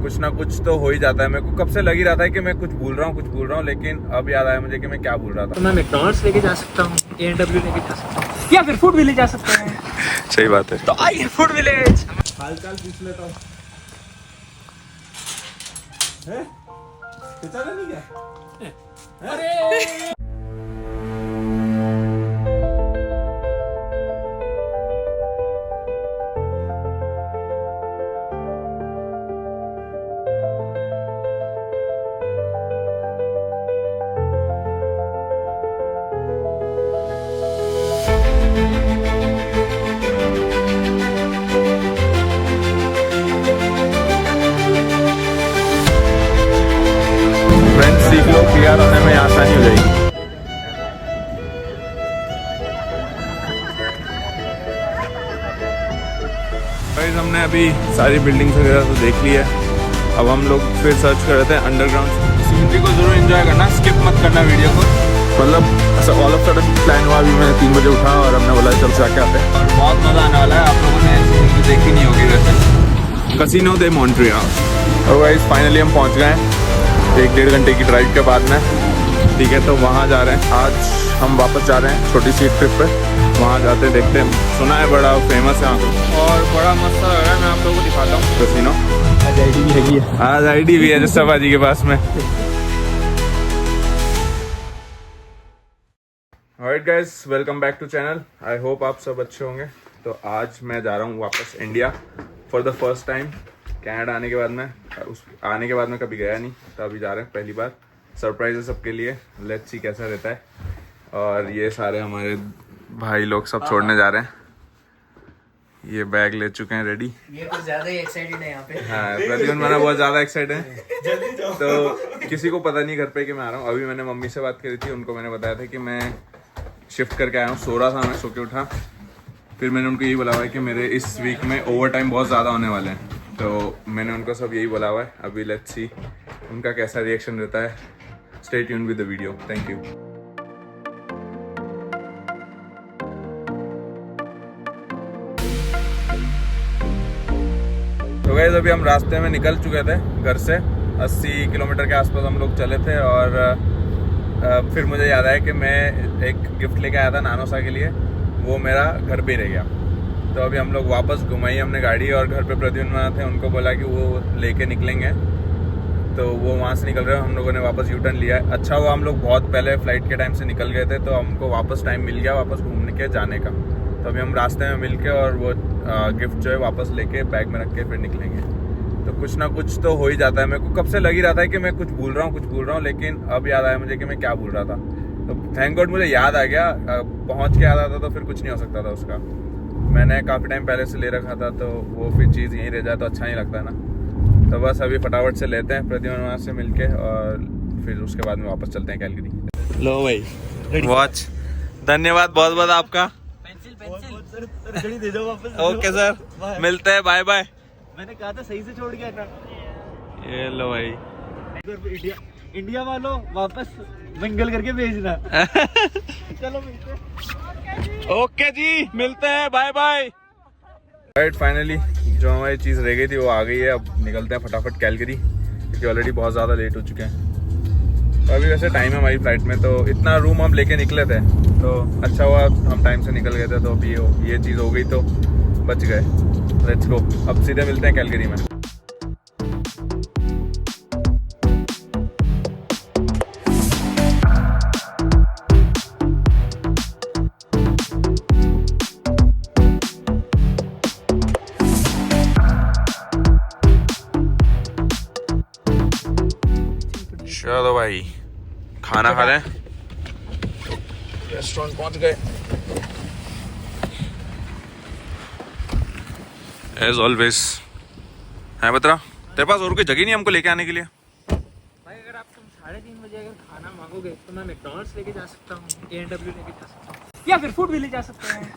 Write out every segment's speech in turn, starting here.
कुछ ना कुछ तो हो ही जाता है। मेरे को कब से लग ही रहा था कि मैं कुछ भूल रहा हूँ, लेकिन अब याद आया मुझे कि मैं क्या भूल रहा था। तो मैं मैकडॉनल्ड्स लेके जा सकता हूँ, A&W लेके जा सकता हूँ, या फिर फूड विलेज जा सकते हैं। सही बात है। तो आइए फूड विलेज। हाल चाल पूछ लेता हूँ। नहीं क्या? अरे सीख लो, क्लियर होने में आसानी हो जाएगी। गाइस हमने अभी सारी बिल्डिंग्स वगैरह तो देख ली है। अब हम लोग फिर सर्च कर रहे थे अंडरग्राउंड। सीनरी को जरूर एंजॉय करना, स्किप मत करना वीडियो को। मतलब ऐसा ऑल ऑफ सडन प्लान हुआ। अभी मैंने 3 बजे उठा और हमने बोला चल जाके आते हैं और बहुत मज़ा आने वाला है। आप लोगों ने सीनरी देखी नहीं होगी वैसे। कैसीनो दे मॉन्ट्रियल। और गाइस फाइनली हम पहुँच गए हैं 1-1.5 घंटे की ड्राइव के बाद में। ठीक है, तो वहाँ जा रहे हैं। आज हम वापस जा रहे हैं छोटी सी ट्रिप पे। वहाँ जाते देखते हैं, सुना है बड़ा फेमस है और बड़ा मस्त लग रहा है। मैं आप लोगों को दिखाता हूँ कैसीनो। आज आईडी भी है, आज आईडी भी है जस्सा जी के पास में। Alright guys, welcome back to channel. I hope आप सब अच्छे होंगे। तो आज मैं जा रहा हूँ वापस India for the first time. Canada आने के बाद में कभी गया नहीं, तो अभी जा रहे हैं पहली बार। सरप्राइज है सबके लिए, लेट्स सी कैसा रहता है। और ये सारे हमारे भाई लोग सब छोड़ने जा रहे हैं। ये बैग ले चुके हैं रेडी। ये कुछ ज्यादा ही एक्साइटेड है यहाँ पे। हाँ, प्रद्युम्न मना बहुत ज्यादा एक्साइटेड है। तो किसी को पता नहीं घर पे कि मैं आ रहा हूँ। अभी मैंने मम्मी से बात करी थी, उनको मैंने बताया था कि मैं शिफ्ट करके आया हूँ। सो रहा था मैं, सो के उठा। फिर मैंने उनको यही बोला हुआ है कि मेरे इस वीक में ओवर टाइम बहुत ज़्यादा होने वाले हैं। तो मैंने उनको सब यही बोला हुआ है। अभी लेट्स सी उनका कैसा रिएक्शन रहता है। Stay tuned with the video. Thank you. तो गाइस अभी हम रास्ते में निकल चुके थे घर से। 80 किलोमीटर के आसपास हम लोग चले थे। और फिर मुझे याद आया कि मैं एक गिफ्ट लेके आया था नानोसा के लिए, वो मेरा घर पे रह गया। तो अभी हम लोग वापस घुमाई हमने गाड़ी, और घर पे प्रद्युम्न थे, उनको बोला कि वो लेके निकलेंगे। तो वो वहाँ से निकल रहे हैं। हम लोगों ने वापस यू टर्न लिया है। अच्छा हुआ हम लोग बहुत पहले फ्लाइट के टाइम से निकल गए थे, तो हमको वापस टाइम मिल गया वापस घूमने के जाने का। तो अभी हम रास्ते में मिल के और वो गिफ्ट जो है वापस लेके बैग में रख के फिर निकलेंगे। तो कुछ ना कुछ तो हो ही जाता है। मेरे को कब से लग ही रहा था कि मैं कुछ भूल रहा हूँ, लेकिन अब याद आया मुझे कि मैं क्या भूल रहा था। तो थैंक गॉड मुझे याद आ गया। पहुँच के याद आता तो फिर कुछ नहीं हो सकता था उसका। मैंने काफ़ी टाइम पहले से ले रखा था, तो वो फिर चीज़ यहीं रह जाए तो अच्छा नहीं लगता है ना। तो बस अभी फटाफट से लेते हैं प्रद्युम्न वहाँ से मिलके, और फिर उसके बाद में वापस चलते हैं कैलगरी। लो भाई वॉच, धन्यवाद बहुत बहुत आपका। पेंसिल दे दो वापस। ओके सर, मिलते हैं, बाय बाय। मैंने कहा था सही से छोड़ गया था। ये लो भाई, इंडिया वालों वापस मंगल करके भेजना। चलो मिलते हैं। ओके जी, मिलते हैं, बाय बाय। राइट, फाइनली जो हमारी चीज़ रह गई थी वो आ गई है। अब निकलते हैं फटाफट कैलगरी, क्योंकि ऑलरेडी बहुत ज़्यादा लेट हो चुके हैं। तो अभी वैसे टाइम है हमारी फ्लाइट में, तो इतना रूम हम लेके निकले थे, तो अच्छा हुआ हम टाइम से निकल गए थे। तो अभी ये चीज़ हो गई तो बच गए। लेट्स गो, अब सीधे मिलते हैं कैलगरी में। चलो भाई, खाना खा लें। रेस्टोरेंट पहुंच गए। एज ऑलवेज है बतरा, तेरे पास और कोई जगह नहीं हमको लेके आने के लिए? भाई अगर आप तुम 3:30 बजे अगर खाना मांगोगे तो मैं मैकडॉनल्ड्स लेके जा सकता हूँ, A&W लेके जा सकता हूँ, या फिर फूड विलेज जा सकते हैं।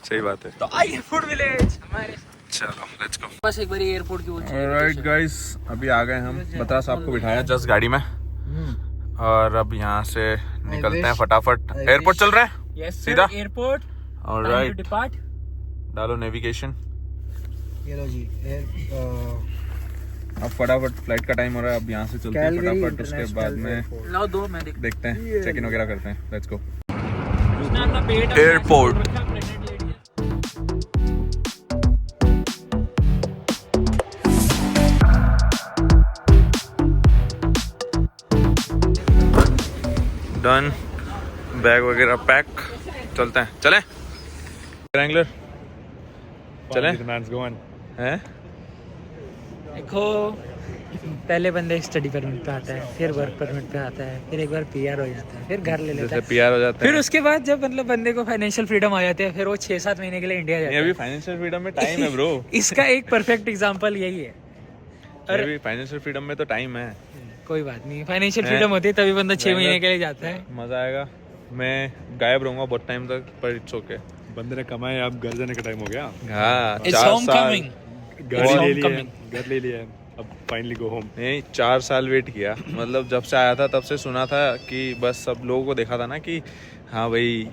सही बात है। तो आइए फूड विलेज हमारे। चलो लेट्स गो। बस एक बार एयरपोर्ट की वो चीज़। ऑलराइट गाइस, अभी आ गए हम। बतरा साहब को बिठाया जस्ट गाड़ी में, और अब यहाँ से निकलते हैं फटाफट। एयरपोर्ट चल रहा है? यस सीधा एयरपोर्ट। Alright, depart. डालो नेविगेशन। ये लो जी, अब फटाफट फ्लाइट का टाइम हो रहा है, अब यहाँ से चलते हैं फटाफट, उसके बाद में लाओ दो मैं देखते हैं, चेक इन वगैरह करते हैं। लेट्स गो। उसने अपना पेट एयरपोर्ट। डन, बैग वगैरह पैक, चलते हैं। चलें रैंगलर, चलें हैं? देखो, पहले बंदे स्टडी परमिट पे आता है, फिर वर्क परमिट पे आता है, फिर एक बार पीआर हो जाता है, फिर घर ले लेता जैसे है, पीआर हो जाता फिर है। उसके बाद जब मतलब बंदे को फाइनेंशियल फ्रीडम आ जाती है, फिर वो 6-7 महीने के लिए इंडिया जाता ये है। अभी फाइनेंशियल फ्रीडम में टाइम है ब्रो। इसका एक परफेक्ट एग्जांपल यही है। अरे भी फाइनेंशियल फ्रीडम में तो टाइम है। कोई बात नहीं, फाइनेंशियल फ्रीडम होती है तभी बंदा 6 महीने के लिए जाता है। मजा आएगा। मैं गायब रहूंगा बहुत टाइम तक, पर इट्स ओके। बंदे ने कमाए, अब घर जाने का टाइम हो गया। हाँ, It's 4 homecoming. साल घर ले लिया, homecoming. घर ले लिया, अब फाइनली गो होम। नहीं, 4 साल वेट किया। मतलब जब से आया था तब से सुना था कि बस सब लोगों को देखा था ना कि हाँ भाई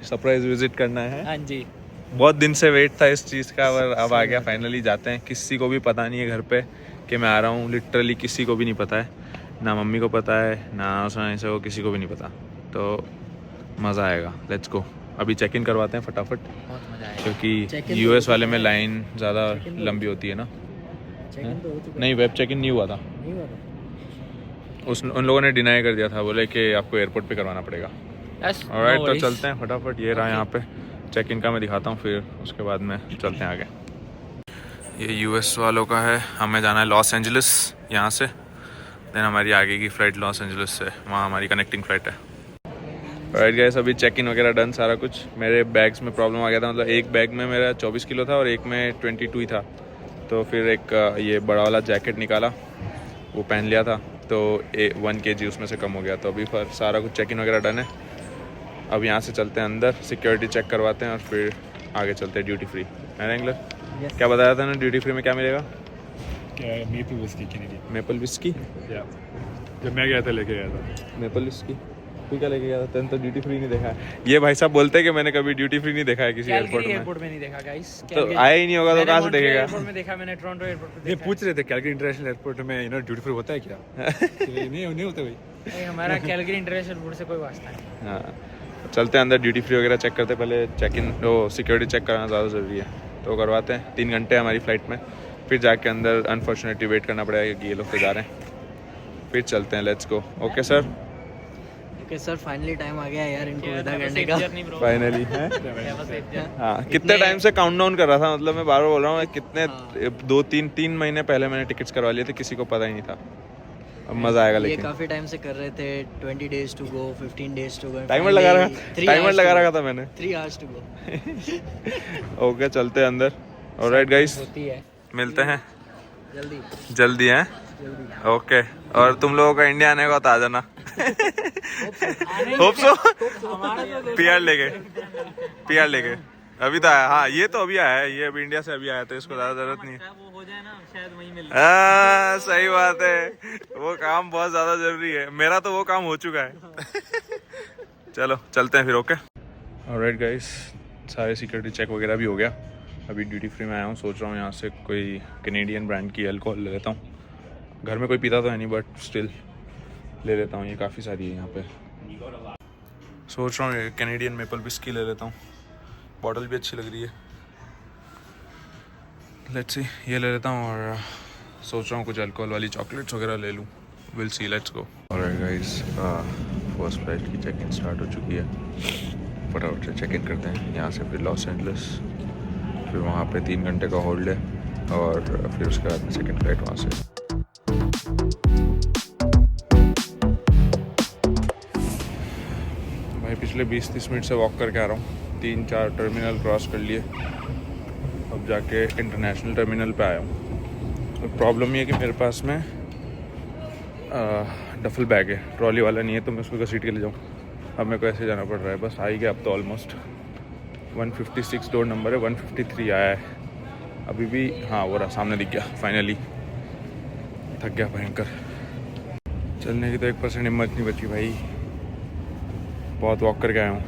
सरप्राइज विजिट करना है। हाँ जी, बहुत दिन से वेट था इस चीज़ का, और अब आ गया फाइनली। जाते हैं। किसी को भी पता नहीं है घर पे कि मैं आ रहा हूँ, लिटरली किसी को भी नहीं पता है, ना मम्मी को पता है, ना ऐसे को, किसी को भी नहीं पता। तो मज़ा आएगा। Let's go. अभी चेक इन करवाते हैं फटाफट, बहुत मजा आया। क्योंकि यूएस वाले में लाइन ज़्यादा लंबी होती है ना। नहीं, वेब चेक इन नहीं हुआ था। उन लोगों ने डिनाई कर दिया था, बोले कि आपको एयरपोर्ट पे करवाना पड़ेगा। ऑलराइट, तो चलते हैं फटाफट। ये रहा यहाँ पे चेक इन का, मैं दिखाता हूँ, फिर उसके बाद में चलते हैं आगे। ये यूएस वालों का है। हमें जाना है लॉस एंजलिस यहाँ से, देन हमारी आगे की फ़्लाइट लॉस एंजलिस से, वहाँ हमारी कनेक्टिंग फ़्लाइट है। राइट गाइस, अभी चेक इन वगैरह डन सारा कुछ। मेरे बैग्स में प्रॉब्लम आ गया था, मतलब एक बैग में मेरा 24 किलो था और एक में 22 ही था। तो फिर एक ये बड़ा वाला जैकेट निकाला, वो पहन लिया था, तो 1 kg उसमें से कम हो गया। तो अभी पर सारा कुछ चेक इन वगैरह डन है। अब यहाँ से चलते हैं अंदर, सिक्योरिटी चेक करवाते हैं और फिर आगे चलते हैं ड्यूटी फ्री। है रेंगलर? क्या बताया था ना, ड्यूटी फ्री में क्या मिलेगा? Maple whisky Canadian. Maple whisky? जब मैं गया था लेके गया था मेपल विस्की। तू क्या लेके गया था? तेन तो ड्यूटी फ्री नहीं देखा है। ये भाई साहब बोलते हैं कि मैंने कभी ड्यूटी फ्री नहीं देखा है किसी एयरपोर्ट में। नहीं देखा गाइस। तो आया ही नहीं होगा तो कहाँ से देखेगा? एयरपोर्ट में देखा मैंने, टोरंटो एयरपोर्ट पे ये देखा। पूछ रहे थे कैलगरी इंटरनेशनल एयरपोर्ट में ड्यूटी फ्री होता है क्या? नहीं होता भाई। नहीं, हमारा कैलगरी इंटरनेशनल एयरपोर्ट से कोई वास्ता नहीं। हाँ, चलते हैं अंदर, ड्यूटी फ्री वगैरह चेक करते हैं। पहले चेक इन, वो सिक्योरिटी चेक कराना ज़्यादा ज़रूरी है, तो करवाते हैं। 3 घंटे हमारी फ़्लाइट में, फिर जाके अंदर अनफॉर्चुनेटली वेट करना पड़ेगा क्योंकि ये लोग तो जा रहे हैं। फिर चलते हैं। Let's go. Okay sir. Okay sir, finally time आ गया यार इनको विदा करने का। फाइनली है। हाँ, कितने टाइम से काउंटडाउन कर रहा था, मतलब मैं बार बार बोल रहा हूँ, कितने 2-3 महीने पहले मैंने टिकट्स करवा लिए थे, किसी को पता ही नहीं था। अब मज़ा आएगा। ये लेकिन काफी टाइम से कर रहे थे, 20 days to go, 15 days to go. Timer लगा रखा था मैंने। 3 hours टू गो। ओके, चलते हैं अंदर। ऑलराइट गाइस, होती है। मिलते हैं जल्दी जल्दी हैं। ओके, और तुम लोगों का इंडिया आने का तो आ जाना। Hope so. पीआर लेके अभी तो आया। हाँ, ये तो अभी आया है, ये अभी इंडिया से अभी आया, तो इसको ज़्यादा ज़रूरत नहीं है। वो हो जाए ना, शायद वहीं मिल हाँ, सही बात है, वो काम बहुत ज़्यादा ज़रूरी है। मेरा तो वो काम हो चुका है। चलो चलते हैं फिर। ओके ऑलराइट गाइस, सारे सिक्योरिटी चेक वगैरह भी हो गया। अभी ड्यूटी फ्री में आया हूँ, सोच रहा हूँ यहाँ से कोई कैनेडियन ब्रांड की अल्कोहल ले लेता हूँ। घर में कोई पीता तो है नहीं, बट स्टिल ले लेता हूँ। ये काफ़ी सारी है यहाँ पे। सोच रहा हूँ कैनेडियन मेपल विस्की ले लेता हूँ, बॉटल भी अच्छी लग रही है। लेट्स सी, ये ले लेता हूँ, और सोच रहा हूँ कुछ अल्कोहल वाली चॉकलेट्स वगैरह ले लूँ। Will see, let's go. Alright guys, first flight की चेक इन स्टार्ट हो चुकी है। फटाफट से चेक इन करते हैं यहाँ से, फिर लॉस एंजलिस, फिर वहाँ पे 3 घंटे का होल्ड है, और फिर उसके बाद में सेकेंड फ्लाइट वहाँ से। भाई पिछले 20-30 मिनट से वॉक करके आ रहा हूँ, 3-4 टर्मिनल क्रॉस कर लिए, अब जाके इंटरनेशनल टर्मिनल पे आया हूँ। तो प्रॉब्लम ये है कि मेरे पास में डफल बैग है, ट्रॉली वाला नहीं है, तो मैं उसको घसीट के ले जाऊँ। अब मेरे को ऐसे जाना पड़ रहा है। बस आ ही गया अब तो ऑलमोस्ट। 156 डोर नंबर है, 153 आया है अभी भी। हाँ, वो रहा सामने दिख गया फाइनली। थक गया भयंकर, चलने की तो 1% हिम्मत नहीं बची भाई, बहुत वॉक करके आया हूँ।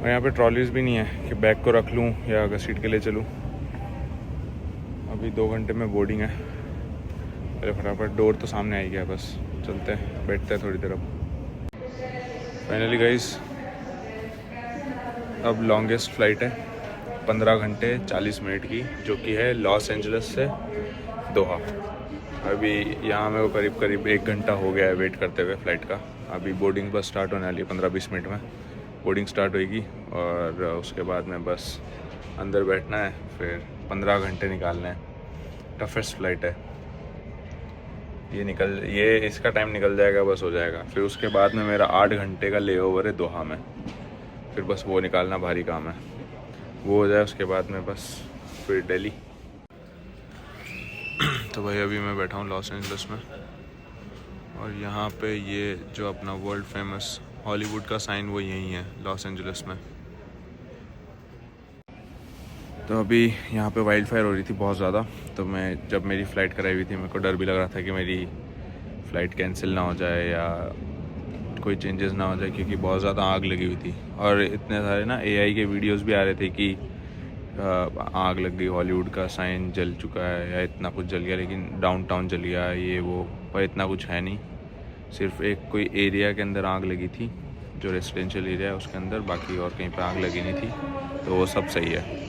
और यहाँ पे ट्रॉलीज भी नहीं है कि बैग को रख लूँ या घसीट के ले चलूँ। अभी 2 घंटे में बोर्डिंग है। अरे फटाफट, डोर तो सामने आ ही गया, बस चलते हैं, बैठते हैं थोड़ी देर। अब फाइनली गाइस अब लॉन्गेस्ट फ़्लाइट है 15 घंटे 40 मिनट की, जो कि है लॉस एंजल्स से दोहा। अभी यहाँ में वो करीब 1 घंटा हो गया है वेट करते हुए फ़्लाइट का। अभी बोर्डिंग बस स्टार्ट होने वाली है, 15-20 मिनट में बोर्डिंग स्टार्ट होएगी और उसके बाद में बस अंदर बैठना है, फिर 15 घंटे निकालना है। टफेस्ट फ़्लाइट है ये, इसका टाइम निकल जाएगा, बस हो जाएगा। फिर उसके बाद में मेरा 8 घंटे का ले ओवर है दोहा में, फिर बस वो निकालना भारी काम है। वो हो जाए उसके बाद में बस फिर दिल्ली। तो भाई अभी मैं बैठा हूँ लॉस एंजल्स में और यहाँ पे ये जो अपना वर्ल्ड फेमस हॉलीवुड का साइन वो यहीं है लॉस एंजल्स में। तो अभी यहाँ पे वाइल्ड फायर हो रही थी बहुत ज़्यादा, तो मैं जब मेरी फ़्लाइट कराई हुई थी मेरे को डर भी लग रहा था कि मेरी फ़्लाइट कैंसिल ना हो जाए या कोई चेंजेस ना हो जाए, क्योंकि बहुत ज़्यादा आग लगी हुई थी और इतने सारे ना AI के वीडियोस भी आ रहे थे कि आग लग गई, हॉलीवुड का साइन जल चुका है या इतना कुछ जल गया, लेकिन डाउनटाउन जल गया ये वो, पर इतना कुछ है नहीं। सिर्फ एक कोई एरिया के अंदर आग लगी थी जो रेजिडेंशियल एरिया है उसके अंदर, बाकी और कहीं पर आग लगी नहीं थी, तो वो सब सही है।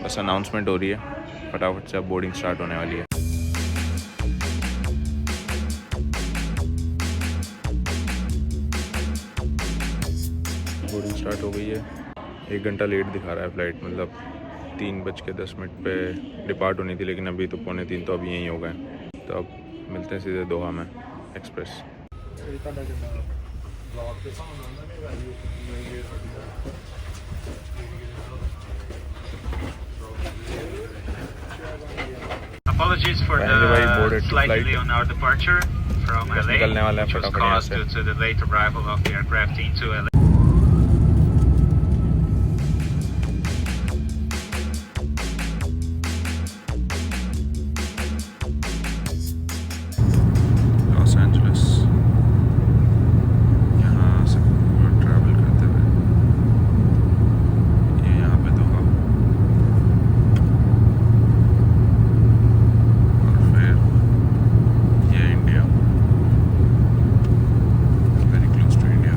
बस अनाउंसमेंट हो रही है, फटाफट से अब बोर्डिंग स्टार्ट होने वाली है। बोर्डिंग स्टार्ट हो गई है, 1 घंटा लेट दिखा रहा है फ़्लाइट, मतलब 3:10 पे डिपार्ट होनी थी, लेकिन अभी तो 2:45 तो अभी यहीं हो गए। तो अब मिलते हैं सीधे दोहा में express. Apologies for the slight delay on our departure from LA, which was caused due to the late arrival of the aircraft into LA. Los Angeles यहाँ से ट्रैवल करते हुए ये यहाँ पे दोहा और फिर ये India, very close to India.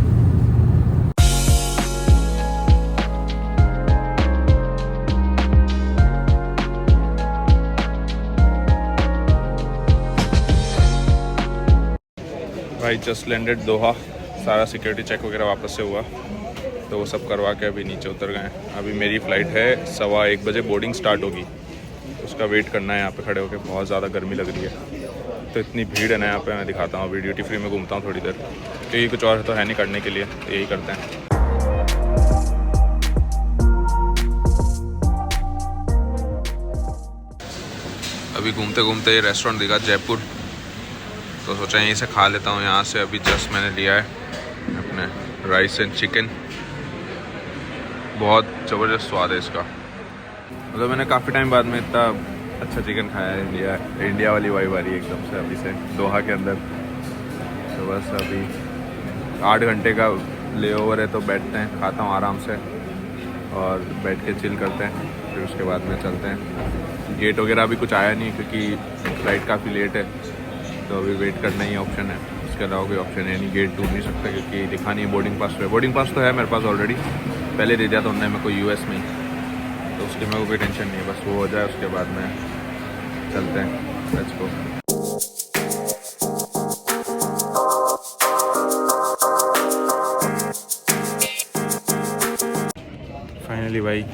भाई जस्ट लैंडेड दोहा, सारा सिक्योरिटी चेक वगैरह वापस से हुआ, तो वो सब करवा के अभी नीचे उतर गए। अभी मेरी फ़्लाइट है 1:15 बजे, बोर्डिंग स्टार्ट होगी, उसका वेट करना है यहाँ पे खड़े होकर। बहुत ज़्यादा गर्मी लग रही है, तो इतनी भीड़ है ना यहाँ पे। मैं दिखाता हूँ, अभी ड्यूटी फ्री में घूमता हूँ थोड़ी देर, क्योंकि कुछ और तो है नहीं करने के लिए, तो यही करते हैं। अभी घूमते घूमते ये रेस्टोरेंट दिखा जयपुर, तो सोचा यहीं से खा लेता हूँ। यहाँ से अभी जस्ट मैंने लिया है अपने राइस एंड चिकन, बहुत ज़बरदस्त स्वाद है इसका। मतलब मैंने काफ़ी टाइम बाद में इतना अच्छा चिकन खाया है। इंडिया वाली वाइब आ रही है एकदम से अभी से दोहा के अंदर। तो बस अभी 8 घंटे का ले ओवर है, तो बैठते हैं, खाता हूँ आराम से और बैठ के चिल करते हैं, फिर उसके बाद में चलते हैं। गेट वगैरह अभी कुछ आया नहीं क्योंकि फ़्लाइट काफ़ी लेट है, तो अभी वेट करना ही ऑप्शन है, उसके अलावा कोई ऑप्शन है नहीं। गेट ढूंढ नहीं सकता क्योंकि दिखा नहीं है बोर्डिंग पास पे। बोर्डिंग पास तो है मेरे पास ऑलरेडी, पहले दे दिया था उन्होंने मेरे को US में, तो उसकी मेरे को कोई टेंशन नहीं है। बस वो हो जाए उसके बाद में चलते हैं, लेट्स गो। फाइनली भाई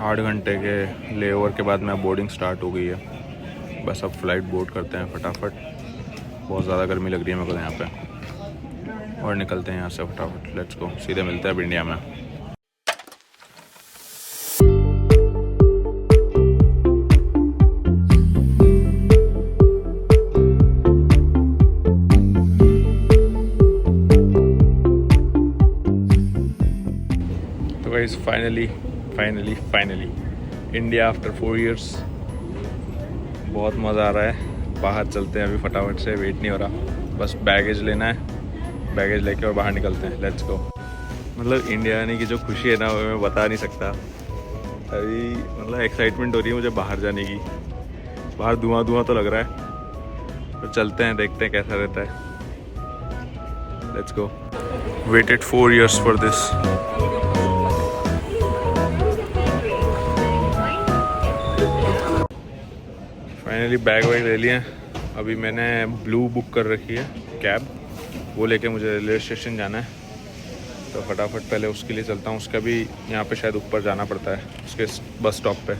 8 घंटे के ले ओवर के बाद में बोर्डिंग स्टार्ट हो गई है। बस अब फ़्लाइट बोर्ड करते हैं फटाफट, बहुत ज़्यादा गर्मी लग रही है मेरे को यहाँ पे, और निकलते हैं यहाँ से फटाफट। लेट्स गो, सीधे मिलते हैं अब इंडिया में। तो guys finally India after 4 years। बहुत मज़ा आ रहा है। बाहर चलते हैं अभी फटाफट से, वेट नहीं हो रहा, बस बैगेज लेना है, बैगेज लेके और बाहर निकलते हैं। लेट्स गो। मतलब इंडिया आने की जो खुशी है ना वो मैं बता नहीं सकता। अभी मतलब एक्साइटमेंट हो रही है मुझे बाहर जाने की। बाहर धुआं तो लग रहा है, तो चलते हैं, देखते हैं कैसा रहता है। Let's go. Waited 4 years for this. Finally bag वैग ले लिए। अभी मैंने ब्लू बुक कर रखी है कैब, वो लेके मुझे रेलवे स्टेशन जाना है, तो फटाफट पहले उसके लिए चलता हूँ। उसका भी यहाँ पे शायद ऊपर जाना पड़ता है उसके बस स्टॉप पे,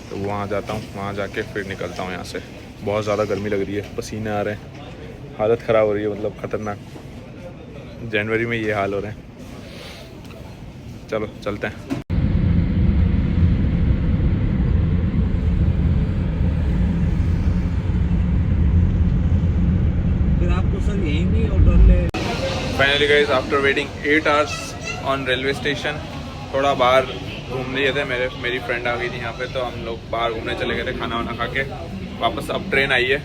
तो वहाँ जाता हूँ, वहाँ जाके फिर निकलता हूँ यहाँ से। बहुत ज़्यादा गर्मी लग रही है, पसीने आ रहे हैं, हालत ख़राब हो रही है, मतलब ख़तरनाक। जनवरी में ये हाल हो रहे हैं। चलो चलते हैं। फिर आपको सर यहीं नहीं ऑटो ले। Finally guys, after waiting 8 hours on railway station, थोड़ा बाहर घूम लिए थे। मेरी फ्रेंड आ गई थी यहाँ पे, तो हम लोग बाहर घूमने चले गए थे, खाना वाना खा के वापस। अब ट्रेन आई है,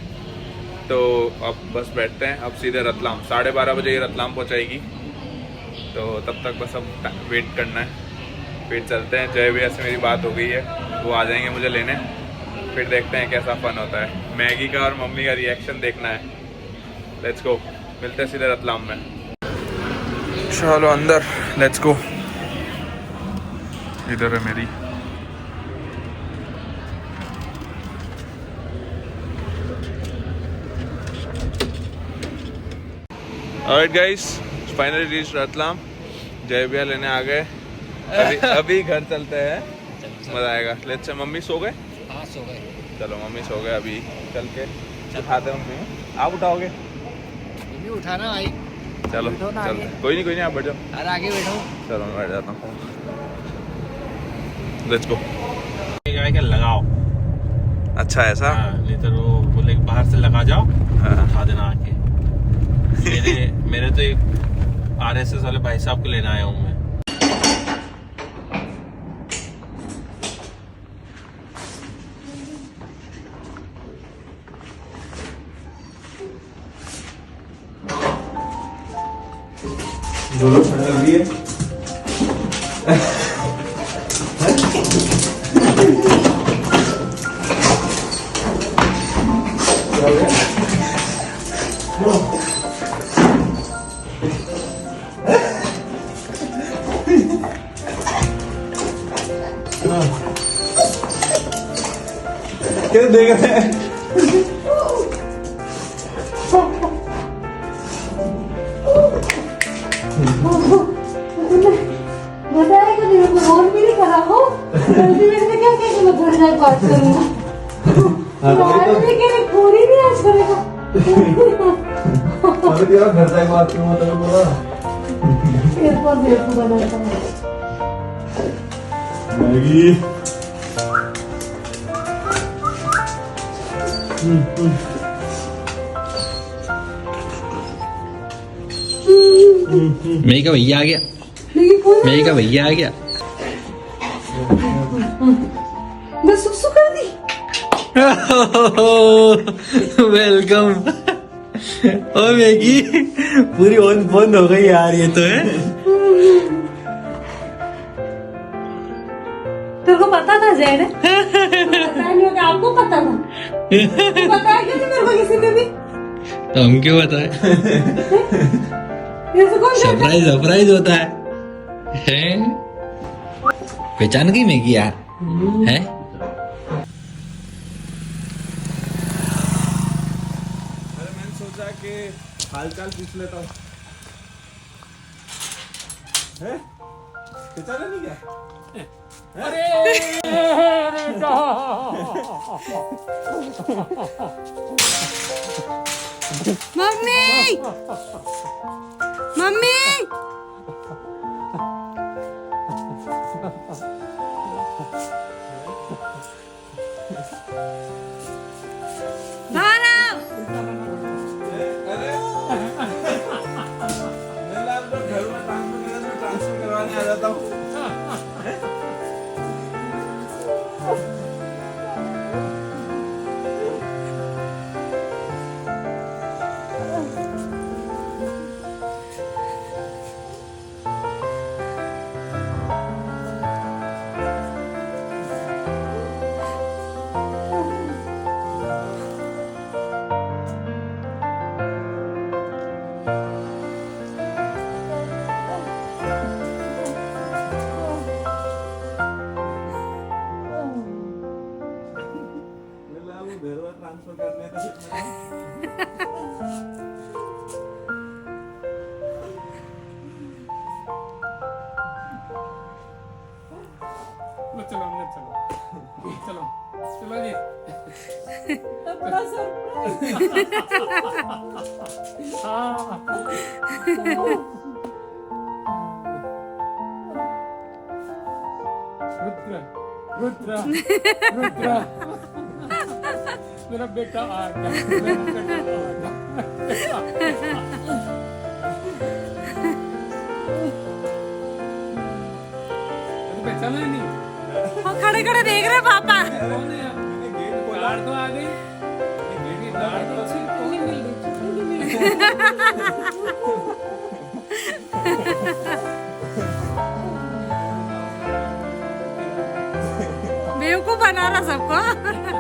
तो अब बस बैठते हैं। अब सीधे रतलाम, 12:30 बजे ये रतलाम पहुँचाएगी, तो तब तक बस अब वेट करना है। फिर चलते हैं। जय भैया से मेरी बात हो गई है, वो आ जाएंगे मुझे लेने। फिर देखते हैं कैसा फन होता है। मैगी का और मम्मी का रिएक्शन देखना है। लेट्स गो, मिलते हैं सीधे रतलाम में। चलो अंदर, लेट्स गो। इधर है मेरी। Alright guys, finally reach Ratlam. जय भैया लेने आ गए। अभी घर चलते हैं, मजा आएगा। Let's say. मम्मी सो गए? हाँ सो गए। चलो मम्मी सो गए, अभी चल के उठाते हैं मम्मी। आप उठाओगे? मम्मी उठाना भाई। चलो चल, कोई नहीं आप बैठ जाओ। अरे आगे बैठो। चलो मैं बैठ जाता हूँ। Let's go. क्या लगाओ। अच्छा ऐसा? हाँ, नहीं तो वो बोले बाहर से लगा जाओ, हाँ। उठा देना आके। मेरे तो एक RSS वाले भाई साहब को लेना आया हूँ मैं। दोनों ठंड लग रही है। क्या देख रहे हैं? बताया कि मेरे को फोन भी नहीं करा हो, जल्दी मेरे से क्या कह मैं घर जाके बात करूंगा। आज भी कह रहे पूरी नहीं आज करेगा। अरे तेरा घर जाके बात क्यों मतलब बोला? एयरपोर्ट बेवकूफ बनाता है। मैगी। मेरी का भैया आ गया। मेरी का भैया आ गया। मैं सुसु कर दी। वेलकम। ओ मैगी पूरी ऑन बंद हो गई यार, ये तो है। तेरे को पता था जैन? पता नहीं होता, आपको पता था? बताया क्यों नहीं मेरे को किसी ने भी? तो हम क्यों बताए? सरप्राइज सरप्राइज होता है। पहचान गई मैगी यार है? अरे मैंने सोचा कि हालचाल पूछ लेता हूँ। है? पहचाना नहीं क्या? मम्मी, मम्मी, बाहर आओ। मैं आपको घर में ट्रांसफर करवाने आ जाता हूँ। ट्रांसफर करने चलो अंदर चलो चलो चलो जी बड़ा रुद्र रुद्र रुद्र मेरा बेटा आ गया मेरा बेटा आ गया पहचाना ही नहीं खड़े खड़े देख रहे पापा कौन है यार कार तो आ गई कार तो अच्छी कौन मिल बेवकूफ बना रहा सबको